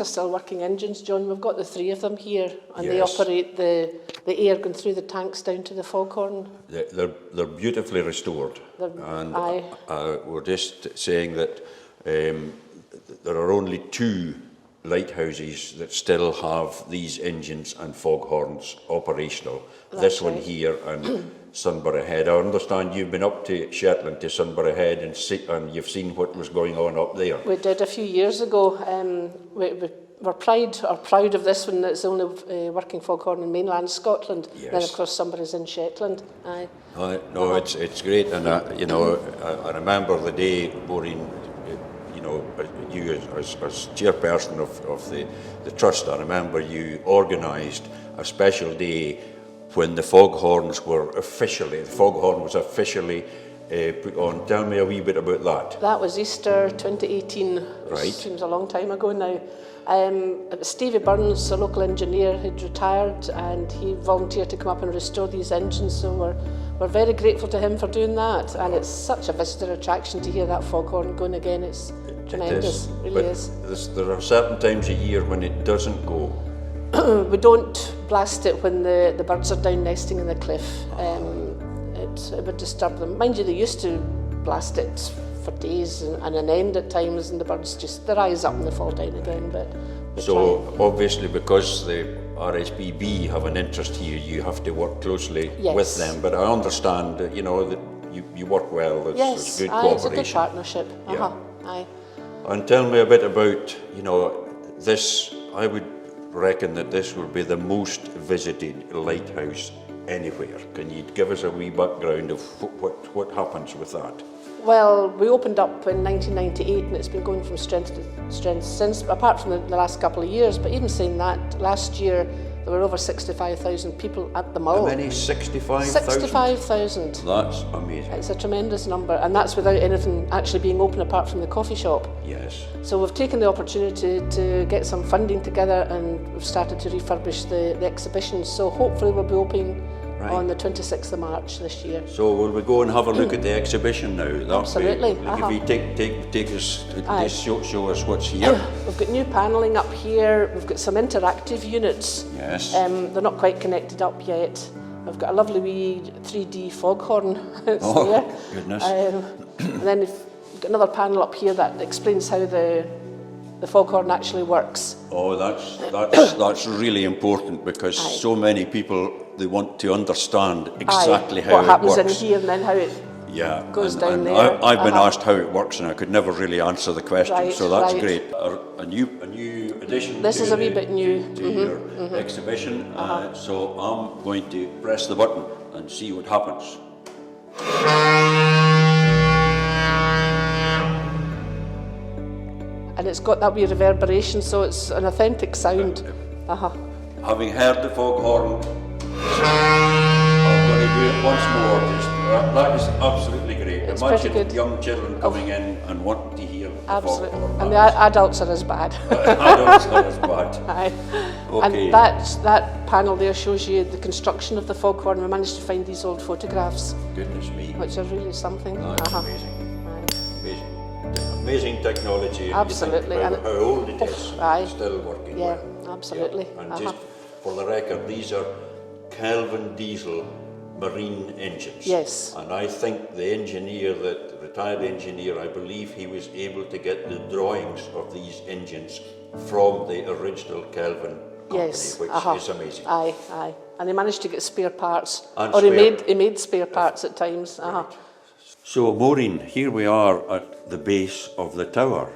still working engines, John. We've got the 3 of them here, and Yes. they operate the air going through the tanks down to the foghorn. They're beautifully restored. And we're just saying that there are only 2 lighthouses that still have these engines and foghorns operational. This one here and Sunbury Head. I understand you've been up to Shetland, to Sunbury Head, and you've seen what was going on up there. We did a few years ago. We're proud of this one. It's the only working foghorn in mainland Scotland. Yes. Then, of course, Sunbury's in Shetland. Aye. No, it's great, and I remember the day, Maureen, you as chairperson of the trust. I remember you organised a special day when the foghorn was officially put on. Tell me a wee bit about that. That was Easter 2018. Right. It seems a long time ago now. It was Stevie Burns, a local engineer, who'd retired, and he volunteered to come up and restore these engines. So we're very grateful to him for doing that. And it's such a visitor attraction to hear that foghorn going again. It's tremendous, it really is. There are certain times a year when it doesn't go. We don't blast it when the birds are down nesting in the cliff. It would disturb them. Mind you, they used to blast it for days and an end at times, and the birds just, they rise up and they fall down again. But so obviously, because the RSPB have an interest here, you have to work closely with them. But I understand, that you work well. There's good cooperation. It's a good partnership. Aye. And tell me a bit about, this. I would reckon that this will be the most visited lighthouse anywhere. Can you give us a wee background of what happens with that? Well, we opened up in 1998, and it's been going from strength to strength since, apart from the last couple of years. But even saying that, last year there were over 65,000 people at the Mull. How many? 65,000? 65,000. That's amazing. It's a tremendous number, and that's without anything actually being open apart from the coffee shop. Yes. So we've taken the opportunity to get some funding together, and we've started to refurbish the exhibition. So hopefully we'll be opening on the 26th of March this year. So will we go and have a look at the exhibition now? Absolutely. If you take us, just show us what's here. We've got new panelling up here. We've got some interactive units. Yes. They're not quite connected up yet. We've got a lovely wee 3D foghorn. Goodness. And then we've got another panel up here that explains how the foghorn actually works. Oh, that's really important, because so many people, they want to understand exactly how it works. What happens in here and then how it goes down there. I've been asked how it works, and I could never really answer the question, so that's great. A new addition. This is a wee bit new to your exhibition. So I'm going to press the button and see what happens. And it's got that wee reverberation, so it's an authentic sound. Having heard the foghorn, I'm going to do it once more. That is absolutely great. It's Imagine young children coming in and wanting to hear the foghorn. And the adults are as bad. Adults are as bad. Okay. And that panel there shows you the construction of the foghorn. We managed to find these old photographs. Goodness me. Which are really something. That's amazing. Amazing technology. Absolutely. And how old it is. Still working well. Absolutely. And just for the record, these are Kelvin diesel marine engines. Yes. And I think the engineer, the retired engineer, I believe he was able to get the drawings of these engines from the original Kelvin company, which is amazing. Aye. And he managed to get spare parts. And he made spare parts at times. Right. So Maureen, here we are at the base of the tower,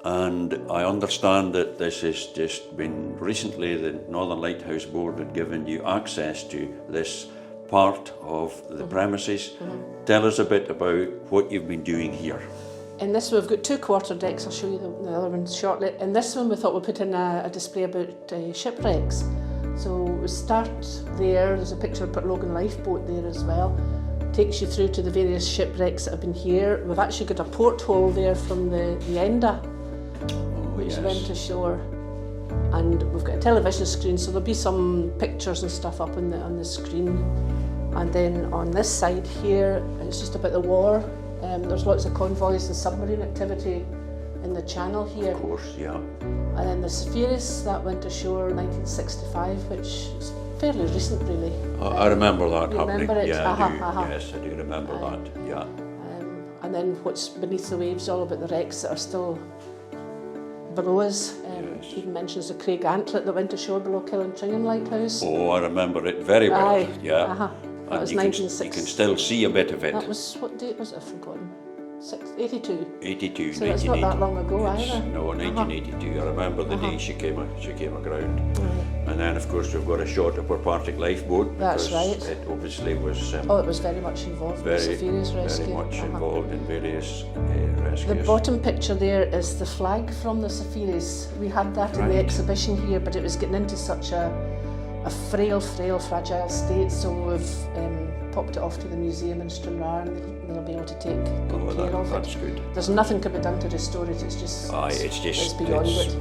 and I understand that this has just been recently, the Northern Lighthouse Board had given you access to this part of the premises. Tell us a bit about what you've been doing here. In this one we've got 2 quarter decks. I'll show you the other one shortly. In this one we thought we'd put in a display about shipwrecks. So we start there. There's a picture of Port Logan lifeboat there as well. Takes you through to the various shipwrecks that have been here. We've actually got a porthole there from the Enda, which went ashore. And we've got a television screen, so there'll be some pictures and stuff up on the screen. And then on this side here, it's just about the war. There's lots of convoys and submarine activity in the channel here. Of course, yeah. And then the Sapphires, that went ashore in 1965, which is fairly recent, really. I remember that you happening. Remember it? Yeah, I do. Yes, I do remember that. Yeah. And then what's beneath the waves, all about the wrecks that are still below us. Yes. Even mentions the Craig Antlet that went ashore below Killintringan Lighthouse. Oh, I remember it very well. Aye. Yeah. That was you 1960. can still see a bit of it. That was, what date was it? I've forgotten. 82. 82, So it's not that long ago either. No, 1982. I remember the day she came aground. And then, of course, we've got a shot of our Partick lifeboat. That's right. It obviously was it was very much involved in the Sapphires rescue. very much involved in various rescues. The bottom picture there is the flag from the Sapphires. We had that in the exhibition here, but it was getting into such a frail, fragile state, so we've popped it off to the museum in Stranraer and they'll be able to take good care of it. That's good. There's nothing can be done to restore it, it's just it's beyond it.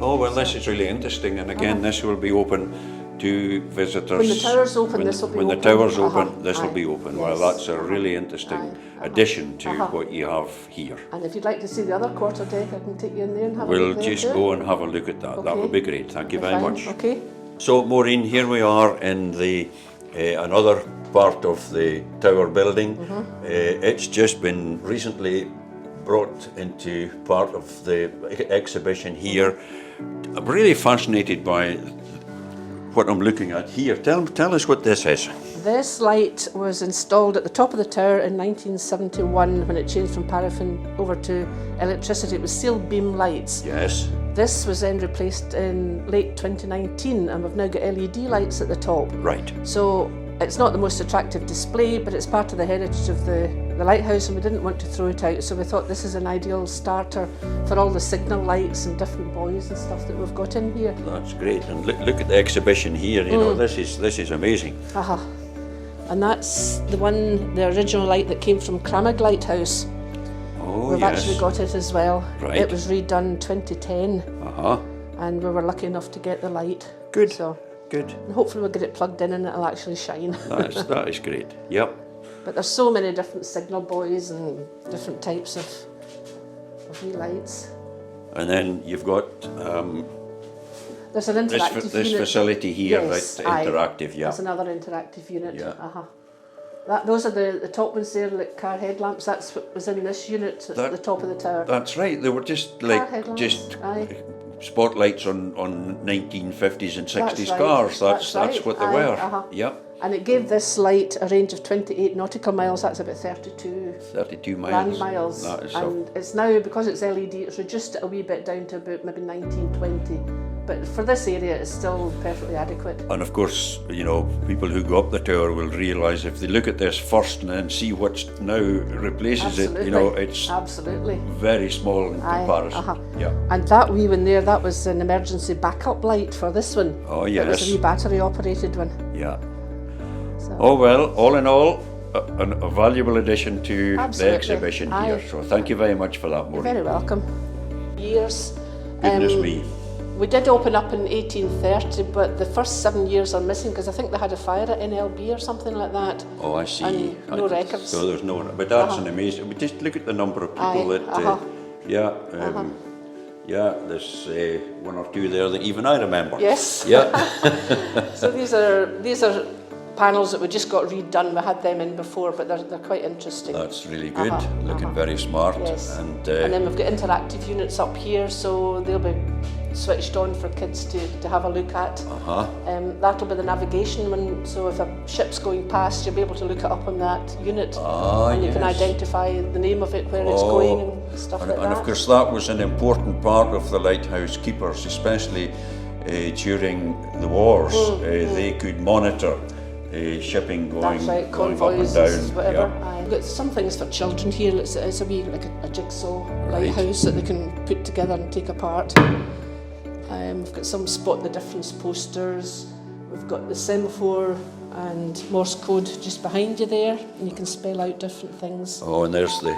Oh, well, this is really interesting, and again, this will be open to visitors. When the tower's open, this will be open. When the tower's open, this will be open. Well, that's a really interesting addition to what you have here. And if you'd like to see the other quarter deck, I can take you in there and have a look. We'll just go and have a look at that. That would be great. Thank you very much. Okay. So, Maureen, here we are in the another part of the tower building. It's just been recently brought into part of the exhibition here. I'm really fascinated by what I'm looking at here. Tell us what this is. This light was installed at the top of the tower in 1971 when it changed from paraffin over to electricity. It was sealed beam lights. Yes. This was then replaced in late 2019 and we've now got LED lights at the top. Right. So it's not the most attractive display, but it's part of the heritage of the lighthouse and we didn't want to throw it out, so we thought this is an ideal starter for all the signal lights and different buoys and stuff that we've got in here. That's great, and look at the exhibition here, you know, this is amazing. And that's the original light that came from Cramig Lighthouse. Oh, We've actually got it as well. Right. It was redone 2010 and we were lucky enough to get the light. Good. So, good. And hopefully we'll get it plugged in and it'll actually shine. That is great, yep. But there's so many different signal buoys and different types of wee lights. And then you've got there's an interactive this unit. facility here, yes, right? Interactive, yeah. That's another interactive unit. Yeah. Those are the top ones there, like car headlamps. That's what was in this unit at the top of the tower. That's right. They were just like spotlights on 1950s and 60s cars. That's what they were. Yep. And it gave this light a range of 28 nautical miles. That's about 32 miles. land miles. That is and it's now, because it's LED, it's reduced it a wee bit down to about maybe 19, 20. But for this area, it's still perfectly adequate. And of course, you know, people who go up the tower will realise if they look at this first and then see what's now replaces it, you know, it's very small in comparison. Yeah. And that wee one there, that was an emergency backup light for this one. Oh, yes. It was a wee battery operated one. Yeah. So. Oh, well, all in all, a valuable addition to the exhibition here. So thank you very much for that, Maureen. You're very welcome. Years. Goodness me. We did open up in 1830, but the first 7 years are missing because I think they had a fire at NLB or something like that. Oh, I see. And no records. So there's no, but that's an amazing. But just look at the number of people that. Yeah, there's one or two there that even I remember. Yes. Yeah. So these are panels that we just got redone. We had them in before, but they're quite interesting. That's really good. Looking very smart. Yes. And then we've got interactive units up here, so they'll be switched on for kids to have a look at. That'll be the navigation one, so if a ship's going past, you'll be able to look it up on that unit. And you can identify the name of it, where it's going and stuff like that. And of course that was an important part of the lighthouse keepers, especially during the wars. They could monitor shipping going, going up and down. Whatever. We've got some things for children here. It's a wee, like a jigsaw lighthouse that they can put together and take apart. We've got some spot the difference posters. We've got the semaphore and Morse code just behind you there, and you can spell out different things. Oh, and there's the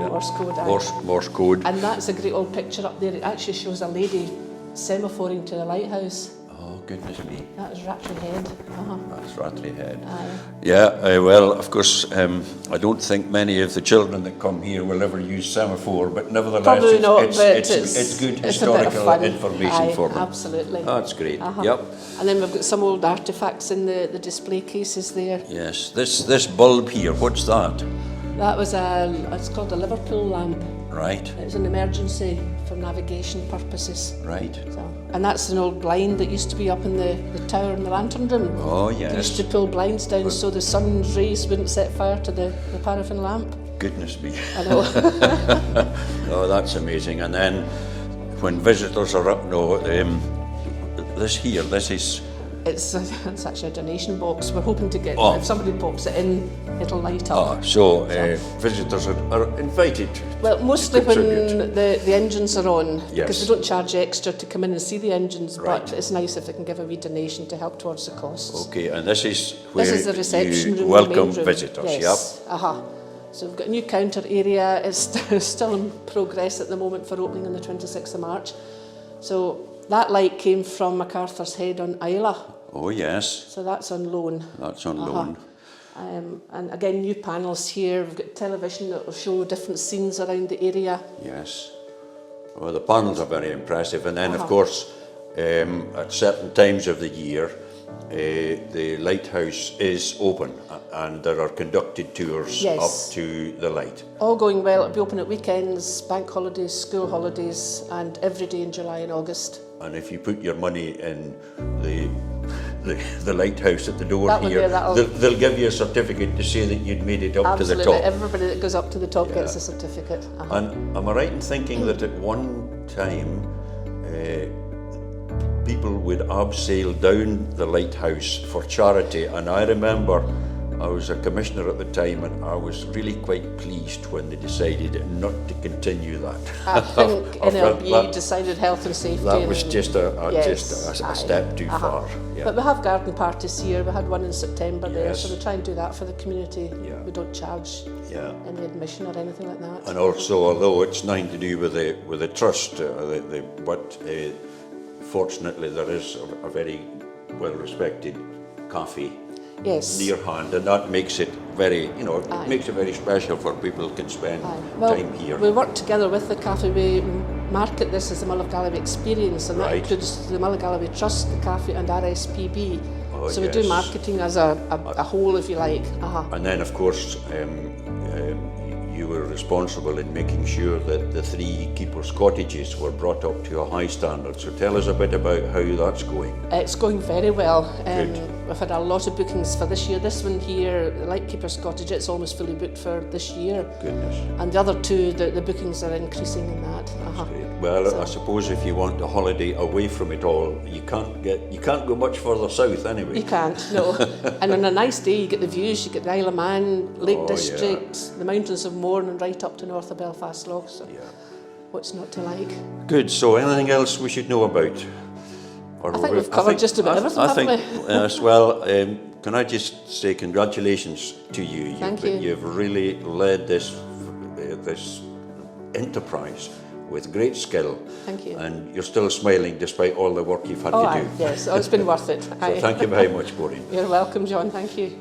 Morse code. Morse code. And that's a great old picture up there. It actually shows a lady semaphoring to the lighthouse. Oh, goodness me. That is Rattray Head. That's Rattray Head. Aye. Yeah, well, of course, I don't think many of the children that come here will ever use semaphore, but nevertheless, Probably not, it's good it's a bit of historical fun. information Aye, for them. Absolutely. Oh, that's great. Yep. And then we've got some old artefacts in the display cases there. Yes, this bulb here, what's that? That was it's called a Liverpool lamp. Right, It was an emergency for navigation purposes. right. So, and that's an old blind that used to be up in the tower in the lantern room. Oh, They used yes. to pull blinds down so the sun's rays wouldn't set fire to the paraffin lamp. Goodness me. I know. Oh, that's amazing. And then when visitors are up, this is... It's actually a donation box. We're hoping to get, Oh. if somebody pops it in, it'll light up. So visitors are invited. Well, mostly to when contribute. the engines are on, because Yes. we don't charge extra to come in and see the engines, Right. but it's nice if they can give a wee donation to help towards the costs. Okay, and this is where This is the reception you room. welcome the main room. visitors, Yes. So we've got a new counter area. It's still in progress at the moment for opening on the 26th of March. So that light came from MacArthur's Head on Isla. Oh, yes, So that's on loan. that's on loan. And again, new panels here. We've got television that will show different scenes around the area. Yes. Well, the panels are very impressive. And then, of course, at certain times of the year, the lighthouse is open and there are conducted tours Yes. up to the light. All going well. It'll be open at weekends, bank holidays, school holidays, and every day in July and August. And if you put your money in the lighthouse at the door That one here, there, that'll- they'll give you a certificate to say that you'd made it up Absolutely. to the top. Everybody that goes up to the top Yeah. gets a certificate. And am I right in thinking that at one time people would abseil down the lighthouse for charity? And I remember I was a commissioner at the time and I was really quite pleased when they decided not to continue that. I think I felt NLB that- decided health and safety. That was and- just a Aye. step too far. Yeah. But we have garden parties here. We had one in September there, Yes. so we try and do that for the community. Yeah. We don't charge Yeah. any admission or anything like that. And also, although it's nothing to do with the trust, fortunately there is a very well-respected cafe Yes. near hand, and that makes it very, it Aye. makes it very special for people who can spend Well, time here. we work together with the cafe. We market this as the Mull of Galloway experience, and that Right. includes the Mull of Galloway Trust, the cafe, and RSPB. Oh, so we yes. do marketing as a whole, if you like. And then, of course, you were responsible in making sure that the 3 keepers' cottages were brought up to a high standard. So tell us a bit about how that's going. It's going very well. Good. We've had a lot of bookings for this year. This one here, the Lightkeeper's Cottage, it's almost fully booked for this year. Goodness. And the other 2, the bookings are increasing in that. Great. Well, I suppose if you want a holiday away from it all, you can't go much further south anyway. You can't, no. And on a nice day, you get the views. You get the Isle of Man, Lake Oh, District, the mountains of Mourne, and right up to north of Belfast Lough. So Yeah. what's not to like? Good. So anything else we should know about? Or I think we've covered just about everything, haven't we? Yes. Well, can I just say congratulations to you? Thank you. You've really led this enterprise with great skill. Thank you. And you're still smiling despite all the work you've had Oh, to aye, do. yes. Oh, it's been worth it. So thank you very much, Maureen. You're welcome, John. Thank you.